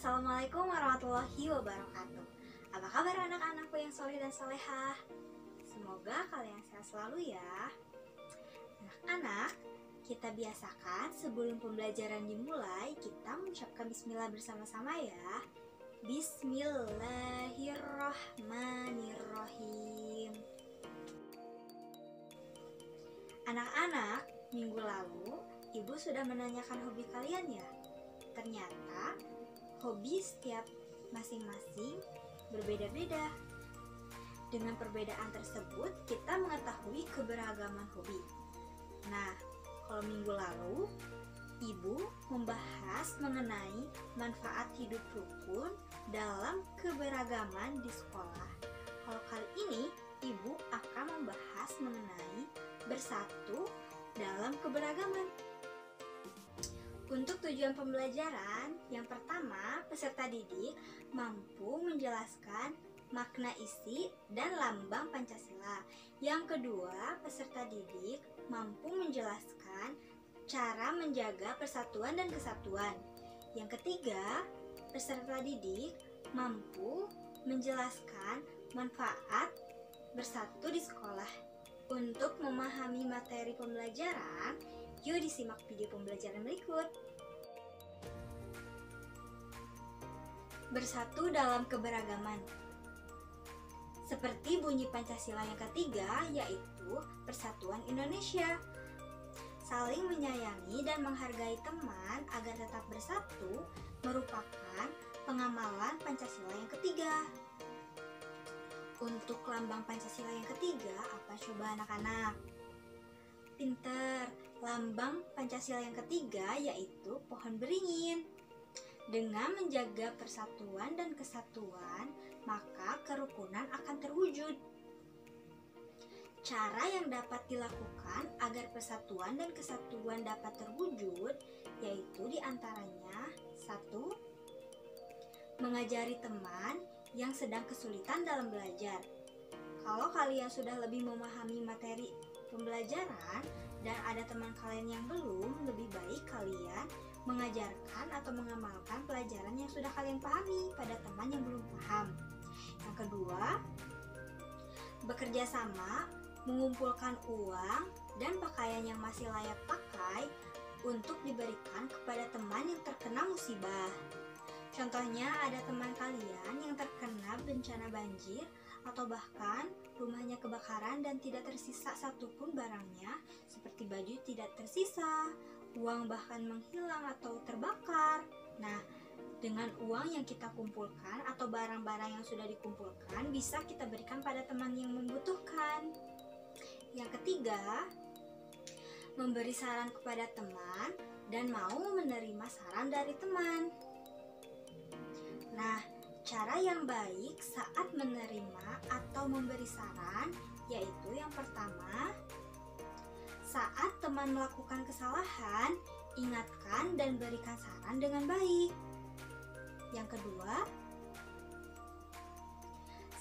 Assalamualaikum warahmatullahi wabarakatuh. Apa kabar anak-anakku yang soleh dan solehah? Semoga kalian sehat selalu ya. Anak-anak, kita biasakan sebelum pembelajaran dimulai, kita mengucapkan bismillah bersama-sama ya. Bismillahirrahmanirrahim. Anak-anak, minggu lalu Ibu sudah menanyakan hobi kalian ya. Ternyata hobi setiap masing-masing berbeda-beda. Dengan perbedaan tersebut, kita mengetahui keberagaman hobi. Nah, kalau minggu lalu, Ibu membahas mengenai manfaat hidup rukun dalam keberagaman di sekolah. Kalau kali ini, Ibu akan membahas mengenai bersatu dalam keberagaman. Untuk tujuan pembelajaran, yang pertama, peserta didik mampu menjelaskan makna isi dan lambang Pancasila. Yang kedua, peserta didik mampu menjelaskan cara menjaga persatuan dan kesatuan. Yang ketiga, peserta didik mampu menjelaskan manfaat bersatu di sekolah. Untuk memahami materi pembelajaran, yuk disimak video pembelajaran berikut. Bersatu dalam keberagaman. Seperti bunyi Pancasila yang ketiga, yaitu Persatuan Indonesia. Saling menyayangi dan menghargai teman agar tetap bersatu merupakan pengamalan Pancasila yang ketiga. Untuk lambang Pancasila yang ketiga, apa coba anak-anak? Pinter, lambang Pancasila yang ketiga yaitu pohon beringin. Dengan menjaga persatuan dan kesatuan, maka kerukunan akan terwujud. Cara yang dapat dilakukan agar persatuan dan kesatuan dapat terwujud yaitu diantaranya: 1. Mengajari teman yang sedang kesulitan dalam belajar. Kalau kalian sudah lebih memahami materi pembelajaran dan ada teman kalian yang belum, lebih baik kalian mengajarkan atau mengamalkan pelajaran yang sudah kalian pahami pada teman yang belum paham. Yang kedua, bekerja sama mengumpulkan uang dan pakaian yang masih layak pakai untuk diberikan kepada teman yang terkena musibah. Contohnya, ada teman kalian yang terkena bencana banjir atau bahkan rumahnya kebakaran dan tidak tersisa satupun barangnya, seperti baju tidak tersisa, uang bahkan menghilang atau terbakar. Nah, dengan uang yang kita kumpulkan atau barang-barang yang sudah dikumpulkan, bisa kita berikan pada teman yang membutuhkan. Yang ketiga, memberi saran kepada teman dan mau menerima saran dari teman. Nah, cara yang baik saat menerima atau memberi saran yaitu yang pertama, saat teman melakukan kesalahan, ingatkan dan berikan saran dengan baik. Yang kedua,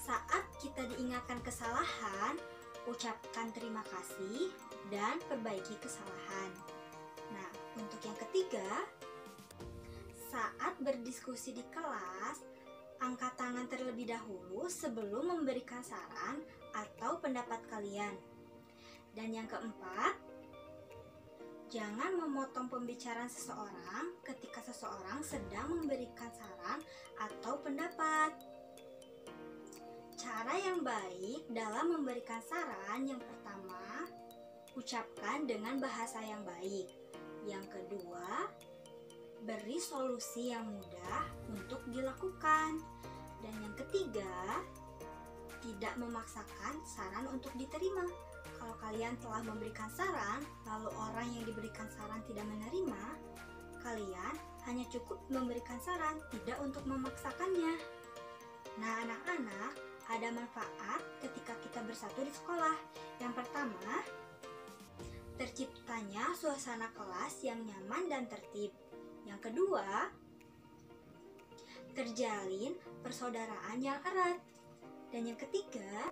saat kita diingatkan kesalahan, ucapkan terima kasih dan perbaiki kesalahan. Nah, untuk yang ketiga, saat berdiskusi di kelas, angkat tangan terlebih dahulu sebelum memberikan saran atau pendapat kalian. Dan yang keempat, jangan memotong pembicaraan seseorang ketika seseorang sedang memberikan saran atau pendapat. Cara yang baik dalam memberikan saran, yang pertama, ucapkan dengan bahasa yang baik. Yang kedua, beri solusi yang mudah untuk dilakukan. Dan yang ketiga, tidak memaksakan saran untuk diterima. Kalau kalian telah memberikan saran, lalu orang yang diberikan saran tidak menerima, kalian hanya cukup memberikan saran, tidak untuk memaksakannya. Nah, anak-anak, ada manfaat ketika kita bersatu di sekolah. Yang pertama, terciptanya suasana kelas yang nyaman dan tertib. Yang kedua, terjalin persaudaraan yang erat. Dan yang ketiga,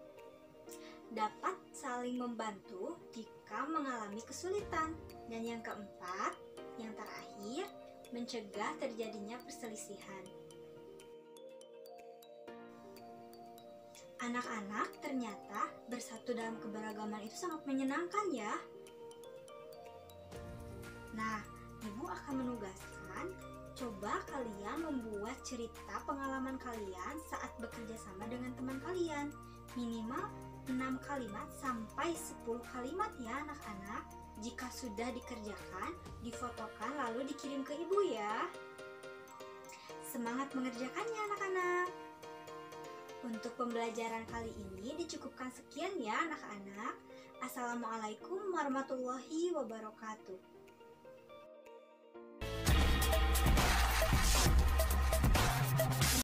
dapat saling membantu jika mengalami kesulitan. Dan yang keempat, yang terakhir, mencegah terjadinya perselisihan. Anak-anak ternyata bersatu dalam keberagaman itu sangat menyenangkan ya. Nah, Ibu akan menugaskan, coba kalian membuat cerita pengalaman kalian saat bekerja sama dengan teman kalian. Minimal 6 kalimat sampai 10 kalimat ya anak-anak. Jika sudah dikerjakan, difotokan lalu dikirim ke Ibu ya. Semangat mengerjakannya anak-anak. Untuk pembelajaran kali ini dicukupkan sekian ya anak-anak. Assalamualaikum warahmatullahi wabarakatuh.